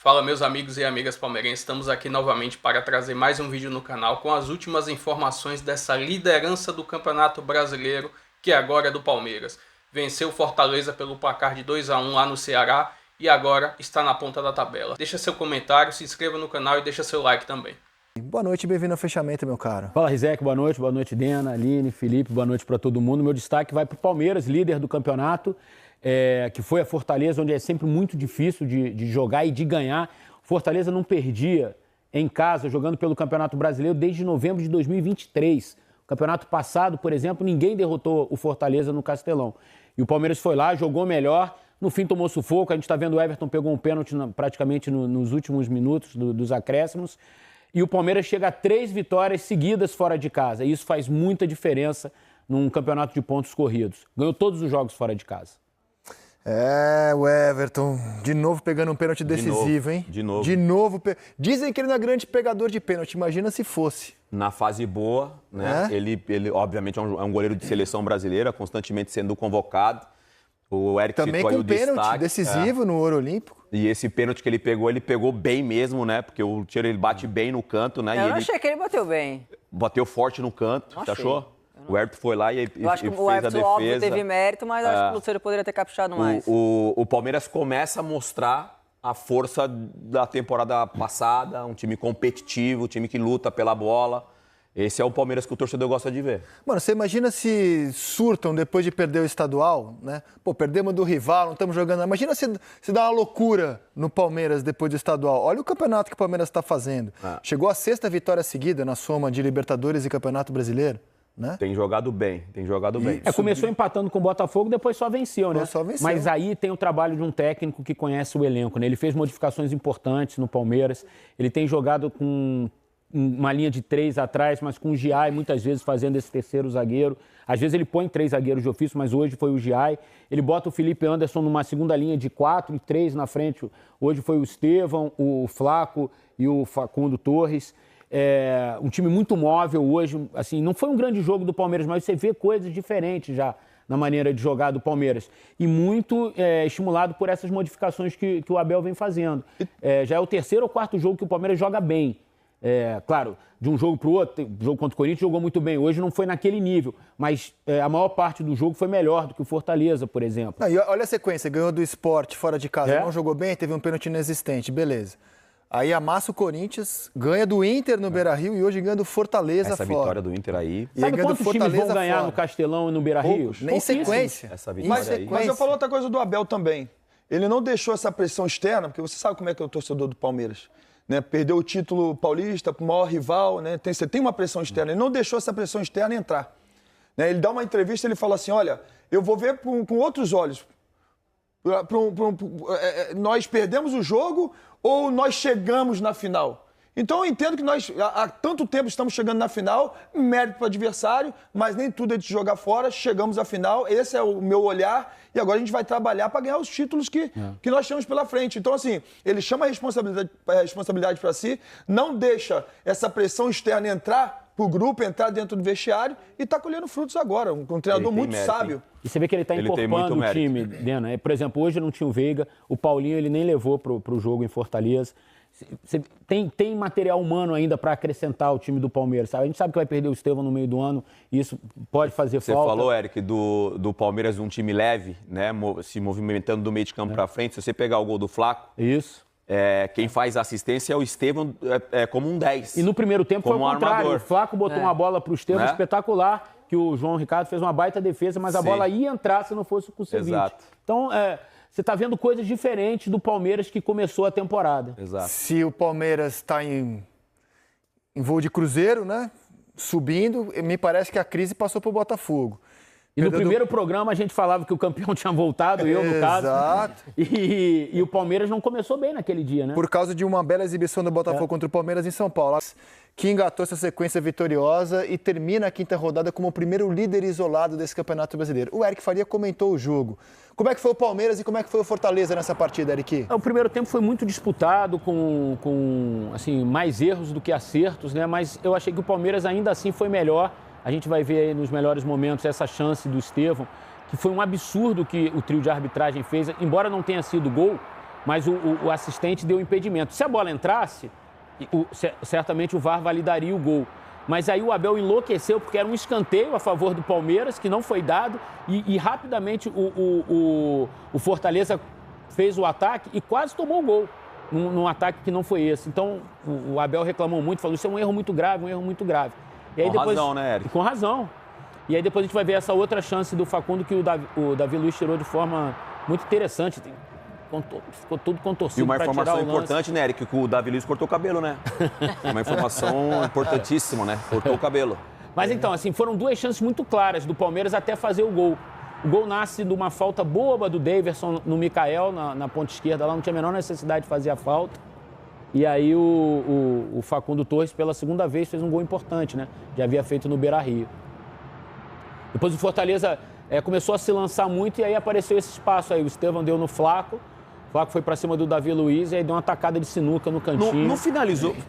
Fala meus amigos e amigas palmeirenses, estamos aqui novamente para trazer mais um vídeo no canal com as últimas informações dessa liderança do Campeonato Brasileiro, que agora é do Palmeiras. Venceu o Fortaleza pelo placar de 2-1 lá no Ceará e agora está na ponta da tabela. Deixa seu comentário, se inscreva no canal e deixa seu like também. Boa noite e bem-vindo ao fechamento, meu caro. Fala, Rizek, boa noite, Dena, Aline, Felipe, boa noite para todo mundo. Meu destaque vai para o Palmeiras, líder do campeonato, que foi a Fortaleza, onde é sempre muito difícil de jogar e de ganhar. Fortaleza não perdia em casa, jogando pelo Campeonato Brasileiro desde novembro de 2023. O campeonato passado, por exemplo, ninguém derrotou o Fortaleza no Castelão. E o Palmeiras foi lá, jogou melhor, no fim tomou sufoco. A gente está vendo o Everton pegou um pênalti praticamente nos últimos minutos dos acréscimos. E o Palmeiras chega a 3 vitórias seguidas fora de casa. E isso faz muita diferença num campeonato de pontos corridos. Ganhou todos os jogos fora de casa. O Everton, de novo pegando um pênalti decisivo, hein? De novo. De novo. Dizem que ele não é grande pegador de pênalti, imagina se fosse. Na fase boa, né? Ele obviamente, é um goleiro de seleção brasileira, constantemente sendo convocado. O Eric também citou aí com o pênalti destaque, decisivo no Ouro Olímpico. E esse pênalti que ele pegou bem mesmo, né? Porque o tiro ele bate bem no canto, né? Eu não achei que ele bateu bem. Bateu forte no canto, você achou? O Everton foi lá e eu acho que fez o a Everton, defesa. óbvio, teve mérito, mas acho que o Luciano poderia ter caprichado mais. O Palmeiras começa a mostrar a força da temporada passada, um time competitivo, um time que luta pela bola. Esse é o Palmeiras que o torcedor gosta de ver. Mano, você imagina se surtam depois de perder o estadual, né? Pô, perdemos do rival, não estamos jogando. Imagina se dá uma loucura no Palmeiras depois do estadual. Olha o campeonato que o Palmeiras está fazendo. Chegou a 6ª vitória seguida na soma de Libertadores e Campeonato Brasileiro. Né? Tem jogado bem. Começou empatando com o Botafogo, depois só venceu, né? Mas aí tem o trabalho de um técnico que conhece o elenco, né? Ele fez modificações importantes no Palmeiras, ele tem jogado com uma linha de 3 atrás, mas com o Giai muitas vezes fazendo esse terceiro zagueiro. Às vezes ele põe 3 zagueiros de ofício, mas hoje foi o Giai. Ele bota o Felipe Anderson numa segunda linha de 4 e 3 na frente. Hoje foi o Estevão, o Flaco e o Facundo Torres. Um time muito móvel hoje, assim, não foi um grande jogo do Palmeiras, mas você vê coisas diferentes já na maneira de jogar do Palmeiras. E muito estimulado por essas modificações que o Abel vem fazendo. Já é o 3º ou 4º jogo que o Palmeiras joga bem. Claro, de um jogo para o outro, o jogo contra o Corinthians jogou muito bem. Hoje não foi naquele nível, mas a maior parte do jogo foi melhor do que o Fortaleza, por exemplo. E olha a sequência, ganhou do Sport fora de casa, não jogou bem, teve um pênalti inexistente, beleza. Aí amassa o Corinthians, ganha do Inter no Beira-Rio e hoje ganha do Fortaleza essa fora. Vitória do Inter aí. Sabe quantos times vão ganhar no Castelão e no Beira-Rio? Nem sequência. Essa vitória aí. Mas eu falo outra coisa do Abel também. Ele não deixou essa pressão externa, porque você sabe como é que é o torcedor do Palmeiras. Né? Perdeu o título paulista para o maior rival, né? Você tem uma pressão externa. Ele não deixou essa pressão externa entrar. Né? Ele dá uma entrevista e ele fala assim, olha, eu vou ver com outros olhos. Nós perdemos o jogo ou nós chegamos na final? Então eu entendo que nós há tanto tempo estamos chegando na final, mérito para o adversário, mas nem tudo é de jogar fora, chegamos à final, esse é o meu olhar e agora a gente vai trabalhar para ganhar os títulos que nós temos pela frente. Então assim, ele chama a responsabilidade para si, não deixa essa pressão externa entrar para o grupo, entrar dentro do vestiário e está colhendo frutos agora, um treinador muito mérito, sábio. E você vê que ele está encorpando o time, Dena. Por exemplo, hoje não tinha o Veiga, o Paulinho ele nem levou para o jogo em Fortaleza. Você tem material humano ainda para acrescentar ao time do Palmeiras, sabe? A gente sabe que vai perder o Estevão no meio do ano e isso pode fazer falta. Você falou, Eric, do Palmeiras, um time leve, né? Se movimentando do meio de campo para frente. Se você pegar o gol do Flaco... Isso. Quem faz a assistência é o Estevão como um 10. E no primeiro tempo foi o contrário. Armador. O Flaco botou uma bola para o Estevão espetacular, que o João Ricardo fez uma baita defesa, mas a bola ia entrar se não fosse o Kusevich. Exato. Então, você está vendo coisas diferentes do Palmeiras que começou a temporada. Exato. Se o Palmeiras está em voo de cruzeiro, né? Subindo, me parece que a crise passou para o Botafogo. E no primeiro programa a gente falava que o campeão tinha voltado, eu no caso. Exato. E o Palmeiras não começou bem naquele dia, né? Por causa de uma bela exibição do Botafogo contra o Palmeiras em São Paulo, que engatou essa sequência vitoriosa e termina a 5ª rodada como o primeiro líder isolado desse Campeonato Brasileiro. O Eric Faria comentou o jogo. Como é que foi o Palmeiras e como é que foi o Fortaleza nessa partida, Eric? O primeiro tempo foi muito disputado, com assim, mais erros do que acertos, né? Mas eu achei que o Palmeiras ainda assim foi melhor. A gente vai ver aí nos melhores momentos essa chance do Estevão, que foi um absurdo que o trio de arbitragem fez. Embora não tenha sido gol, mas o assistente deu impedimento. Se a bola entrasse, certamente o VAR validaria o gol. Mas aí o Abel enlouqueceu porque era um escanteio a favor do Palmeiras, que não foi dado, e rapidamente o Fortaleza fez o ataque e quase tomou o gol num ataque que não foi esse. Então o Abel reclamou muito, falou, isso é um erro muito grave, um erro muito grave. E aí, com razão, né, Eric? Com razão. E aí depois a gente vai ver essa outra chance do Facundo que o Davi Luiz tirou de forma muito interessante. Ficou tudo contorcido. E uma informação importante, né, Eric, que o Davi Luiz cortou o cabelo, né? Uma informação importantíssima, né? Cortou o cabelo. Mas então, assim, foram duas chances muito claras do Palmeiras até fazer o gol. O gol nasce de uma falta boba do Daverson no Mikael, na ponta esquerda. Lá não tinha a menor necessidade de fazer a falta. E aí o Facundo Torres, pela segunda vez, fez um gol importante, né? Já havia feito no Beira-Rio. Depois o Fortaleza começou a se lançar muito e aí apareceu esse espaço aí. O Estevão deu no Flaco. O Flaco foi para cima do Davi Luiz e aí deu uma tacada de sinuca no cantinho.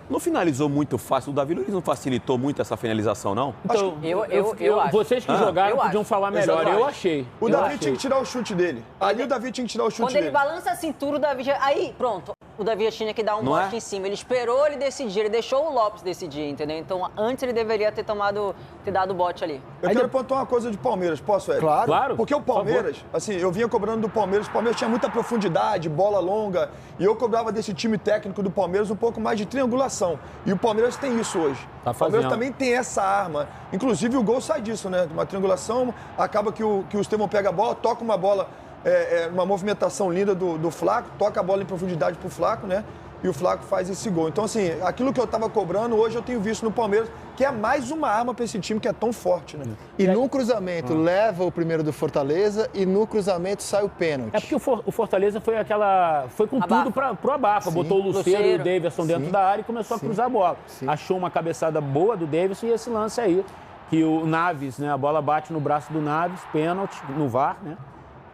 Não finalizou muito fácil. O Davi Luiz não facilitou muito essa finalização, não? Então, eu acho. Vocês que jogaram podiam falar melhor. Eu achei. O Davi tinha que tirar o chute dele. Ali o Davi tinha que tirar o chute dele. Quando ele balança a cintura, o Davi já... Aí, pronto. O Davi tinha que dar um bote em cima. Ele esperou ele decidir. Ele deixou o Lopes decidir, entendeu? Então, antes ele deveria ter dado o bote ali. Eu quero pontuar uma coisa de Palmeiras. Posso, Eric? Claro. Porque o Palmeiras, assim, eu vinha cobrando do Palmeiras. O Palmeiras tinha muita profundidade, bola longa. E eu cobrava desse time técnico do Palmeiras um pouco mais de triangulação. E o Palmeiras tem isso hoje. O Palmeiras também tem essa arma. Inclusive, o gol sai disso, né? Uma triangulação, acaba que o Estevão pega a bola, toca uma bola... uma movimentação linda do Flaco, toca a bola em profundidade pro Flaco, né? E o Flaco faz esse gol. Então, assim, aquilo que eu tava cobrando, hoje eu tenho visto no Palmeiras, que é mais uma arma para esse time que é tão forte, né? E no cruzamento leva o primeiro do Fortaleza e no cruzamento sai o pênalti. É porque o Fortaleza foi com tudo pro abafa. Sim. Botou o Lucero e o Daverson dentro da área e começou a cruzar a bola. Sim. Achou uma cabeçada boa do Daverson e esse lance aí, que o Naves, né? A bola bate no braço do Naves, pênalti no VAR, né?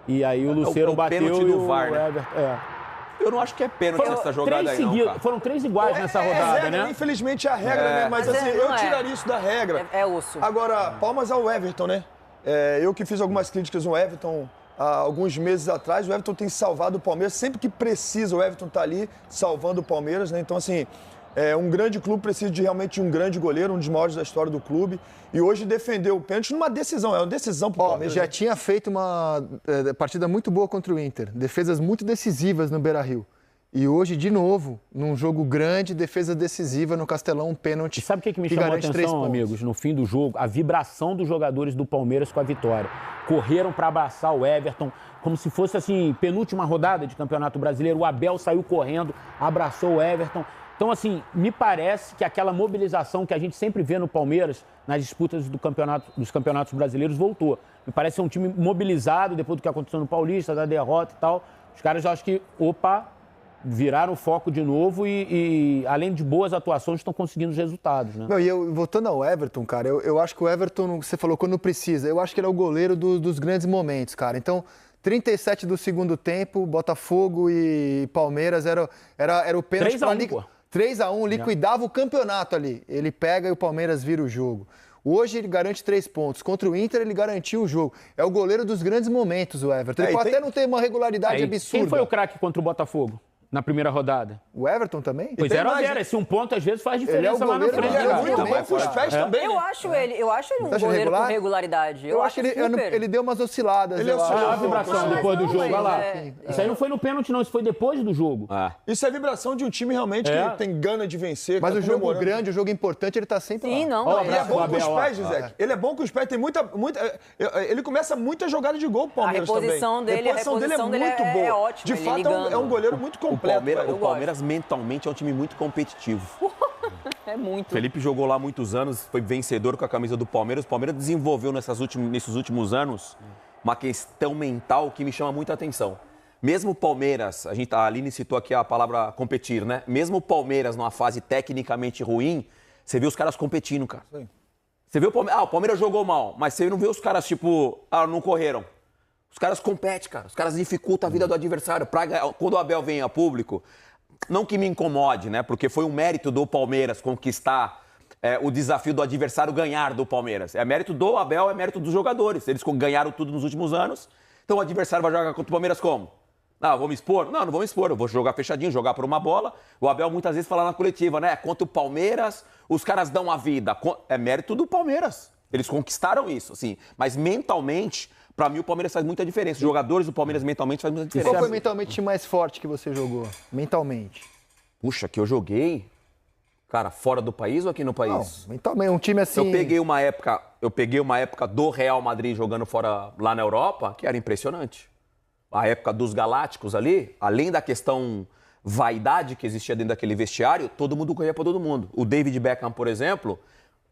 E aí o Lucero bateu pênalti e do VAR, né? Everton... Eu não acho que é pênalti essa jogada aí, não, cara. Foram 3 iguais nessa rodada, regra, né? Infelizmente é a regra, né? Mas assim, eu tiraria isso da regra. É osso. Agora, palmas ao Everton, né? Eu que fiz algumas críticas no Everton há alguns meses atrás, o Everton tem salvado o Palmeiras. Sempre que precisa, o Everton tá ali salvando o Palmeiras, né? Então, assim, um grande clube precisa de realmente um grande goleiro, um dos maiores da história do clube. E hoje defendeu o pênalti numa decisão, é uma decisão pro Palmeiras. Já tinha feito uma partida muito boa contra o Inter, defesas muito decisivas no Beira-Rio. E hoje, de novo, num jogo grande, defesa decisiva no Castelão, um pênalti. E sabe o que me chamou a atenção, amigos? No fim do jogo, a vibração dos jogadores do Palmeiras com a vitória. Correram para abraçar o Everton, como se fosse, assim, penúltima rodada de Campeonato Brasileiro. O Abel saiu correndo, abraçou o Everton. Então, assim, me parece que aquela mobilização que a gente sempre vê no Palmeiras, nas disputas dos campeonatos brasileiros, voltou. Me parece ser um time mobilizado depois do que aconteceu no Paulista, da derrota e tal. Os caras, eu acho que, viraram o foco de novo e além de boas atuações, estão conseguindo os resultados, né? E voltando ao Everton, cara, eu acho que o Everton, você falou, quando precisa, eu acho que ele é o goleiro dos grandes momentos, cara. Então, 37 do segundo tempo, Botafogo e Palmeiras era o pênalti. 3-1, liquidava o campeonato ali. Ele pega e o Palmeiras vira o jogo. Hoje ele garante 3 pontos. Contra o Inter ele garantiu o jogo. É o goleiro dos grandes momentos, o Everton. Ele pode até não ter uma regularidade absurda. Quem foi o craque contra o Botafogo na primeira rodada? O Everton também? Pois 0-0. Esse um ponto às vezes faz diferença lá na frente. Ele é muito bom com os pés também. Eu acho ele um goleiro com regularidade. Eu acho que ele deu umas osciladas. Ele oscilou a vibração depois do jogo. Olha lá. Isso aí não foi no pênalti, não. Isso foi depois do jogo. Isso é vibração de um time realmente que tem gana de vencer. Mas o jogo grande, o jogo importante, ele tá sempre lá. Sim, não. Ele é bom com os pés, Gisele. Ele é bom com os pés. Tem muita... Ele começa muita jogada de gol, o Palmeiras também. A reposição dele é muito boa. É ótima. De fato, é um goleiro muito completo. O Palmeiras mentalmente é um time muito competitivo. É muito. Felipe jogou lá muitos anos, foi vencedor com a camisa do Palmeiras. O Palmeiras desenvolveu nesses últimos anos uma questão mental que me chama muita atenção. Mesmo o Palmeiras, a Aline citou aqui a palavra competir, né? Mesmo o Palmeiras numa fase tecnicamente ruim, você viu os caras competindo, cara. Sim. Você vê o Palmeiras jogou mal, mas você não vê os caras, não correram. Os caras competem, cara. Os caras dificultam a vida do adversário. Quando o Abel vem a público, não que me incomode, né? Porque foi um mérito do Palmeiras conquistar o desafio do adversário ganhar do Palmeiras. É mérito do Abel, é mérito dos jogadores. Eles ganharam tudo nos últimos anos. Então o adversário vai jogar contra o Palmeiras como? Não, vou me expor? Não vou me expor. Eu vou jogar fechadinho, jogar por uma bola. O Abel muitas vezes fala na coletiva, né? Contra o Palmeiras, os caras dão a vida. É mérito do Palmeiras. Eles conquistaram isso, assim. Mas mentalmente, pra mim, o Palmeiras faz muita diferença. Os jogadores do Palmeiras mentalmente fazem muita diferença. Qual foi mentalmente o time mais forte que você jogou? Mentalmente. Puxa, que eu joguei... Cara, fora do país ou aqui no país? Não, mentalmente, um time assim... Eu peguei uma época do Real Madrid jogando fora lá na Europa, que era impressionante. A época dos Galácticos ali, além da questão vaidade que existia dentro daquele vestiário, todo mundo corria para todo mundo. O David Beckham, por exemplo,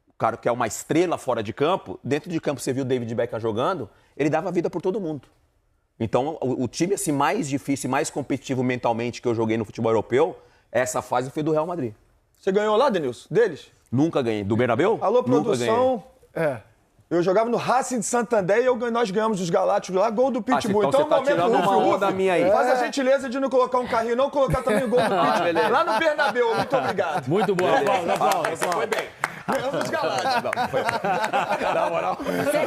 o cara que é uma estrela fora de campo, dentro de campo você viu o David Beckham jogando, ele dava vida por todo mundo. Então, o time assim, mais difícil, mais competitivo mentalmente que eu joguei no futebol europeu, essa fase foi do Real Madrid. Você ganhou lá, Denilson? Deles? Nunca ganhei. Do Bernabéu? Alô, produção. Eu jogava no Racing de Santander e nós ganhamos os Galácticos lá, gol do Pitbull. Então, você tá tirando uma onda minha aí. Faz a gentileza de não colocar um carrinho, não colocar também o gol do Pitbull. Lá no Bernabéu, muito obrigado. Muito bom, aplausos. Foi bem. Ganhamos os Galácticos. Na moral. Você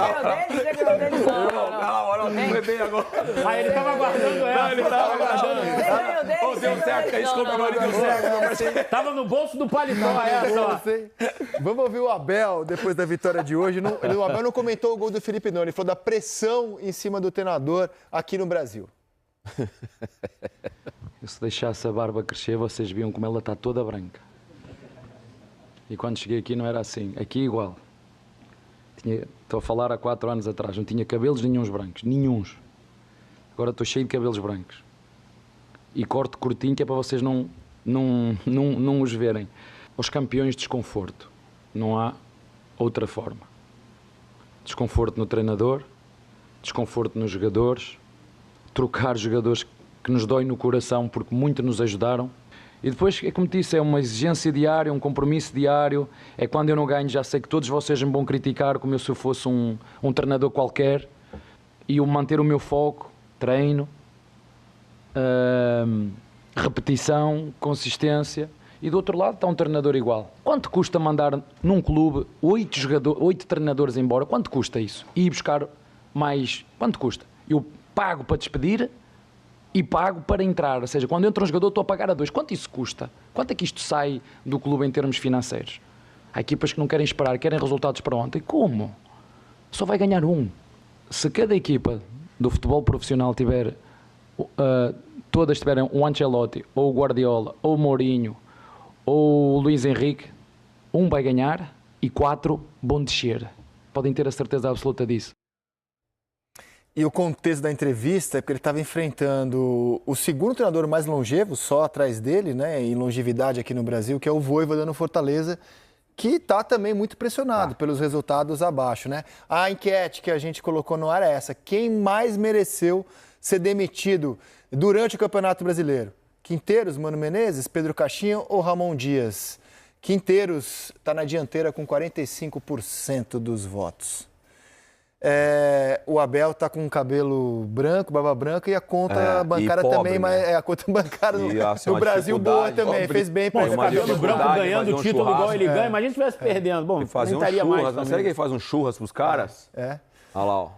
ganhou deles? Na moral, não foi bem agora. Aí ele tava guardando ela. Ele tava guardando. Você ganhou deles? Deu certo, que a gente combinou ali, deu certo. Tava no bolso do paletó essa, ó. Vamos ouvir o Abel depois da vitória de hoje. O Abel não comentou o gol do Felipe, não. Ele falou da pressão em cima do treinador aqui no Brasil. Se deixasse a barba crescer, vocês viam como ela está toda branca. E quando cheguei aqui não era assim. Aqui igual. Estou a falar há 4 anos atrás. Não tinha cabelos nenhuns brancos. Nenhuns. Agora estou cheio de cabelos brancos. E corto curtinho que é para vocês não os verem. Os campeões, desconforto. Não há outra forma. Desconforto no treinador. Desconforto nos jogadores. Trocar jogadores que nos dói no coração porque muito nos ajudaram. E depois, é como disse, é uma exigência diária, um compromisso diário. É quando eu não ganho, já sei que todos vocês me vão criticar como se eu fosse um treinador qualquer. E eu manter o meu foco, treino, repetição, consistência. E do outro lado está um treinador igual. Quanto custa mandar num clube 8 treinadores embora? Quanto custa isso? E ir buscar mais... Quanto custa? Eu pago para despedir e pago para entrar. Ou seja, quando entra um jogador estou a pagar a 2. Quanto isso custa? Quanto é que isto sai do clube em termos financeiros? Há equipas que não querem esperar, querem resultados para ontem. Como? Só vai ganhar um. Se cada equipa do futebol profissional tiver... todas tiverem um Ancelotti, ou o Guardiola, ou o Mourinho, ou o Luís Henrique, um vai ganhar e 4 vão descer. Podem ter a certeza absoluta disso. E o contexto da entrevista é porque ele estava enfrentando o segundo treinador mais longevo, só atrás dele, né, em longevidade aqui no Brasil, que é o Vojvoda no Fortaleza, que está também muito pressionado pelos resultados abaixo, né? A enquete que a gente colocou no ar é essa: quem mais mereceu ser demitido durante o Campeonato Brasileiro? Quinteiros, Mano Menezes, Pedro Caixinha ou Ramon Dias? Quinteiros está na dianteira com 45% dos votos. O Abel está com cabelo branco, barba branca, e a conta bancária pobre, também, né? mas a conta bancária no Brasil boa também, fez bem para ele. Cabelo branco ganhando o título igual ele ganha, imagina se estivesse perdendo. Bom, fazia estaria mais. Será que ele faz um churras pros caras? Olha lá, ó.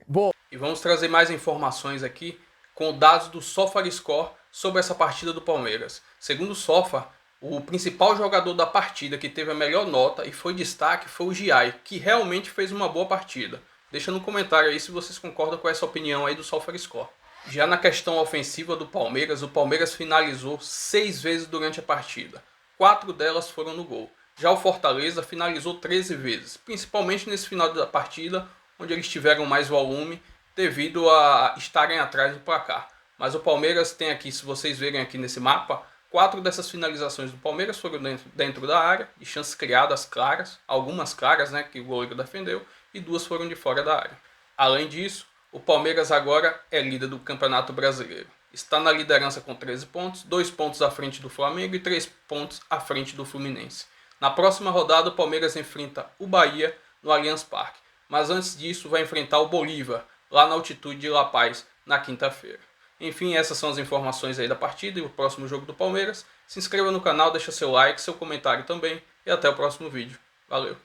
Bom. E vamos trazer mais informações aqui com dados do SofaScore sobre essa partida do Palmeiras. Segundo o Sofa, o principal jogador da partida que teve a melhor nota e foi destaque foi o Giai, que realmente fez uma boa partida. Deixa no comentário aí se vocês concordam com essa opinião aí do SofaScore. Já na questão ofensiva do Palmeiras, o Palmeiras finalizou 6 vezes durante a partida. 4 delas foram no gol. Já o Fortaleza finalizou 13 vezes, principalmente nesse final da partida, onde eles tiveram mais volume devido a estarem atrás do placar. Mas o Palmeiras tem aqui, se vocês verem aqui nesse mapa, 4 dessas finalizações do Palmeiras foram dentro da área, e chances criadas claras, algumas claras, né, que o goleiro defendeu, e 2 foram de fora da área. Além disso, o Palmeiras agora é líder do Campeonato Brasileiro. Está na liderança com 13 pontos, 2 pontos à frente do Flamengo e 3 pontos à frente do Fluminense. Na próxima rodada, o Palmeiras enfrenta o Bahia no Allianz Parque. Mas antes disso, vai enfrentar o Bolívar, lá na altitude de La Paz, na quinta-feira. Enfim, essas são as informações aí da partida e o próximo jogo do Palmeiras. Se inscreva no canal, deixa seu like, seu comentário também e até o próximo vídeo. Valeu!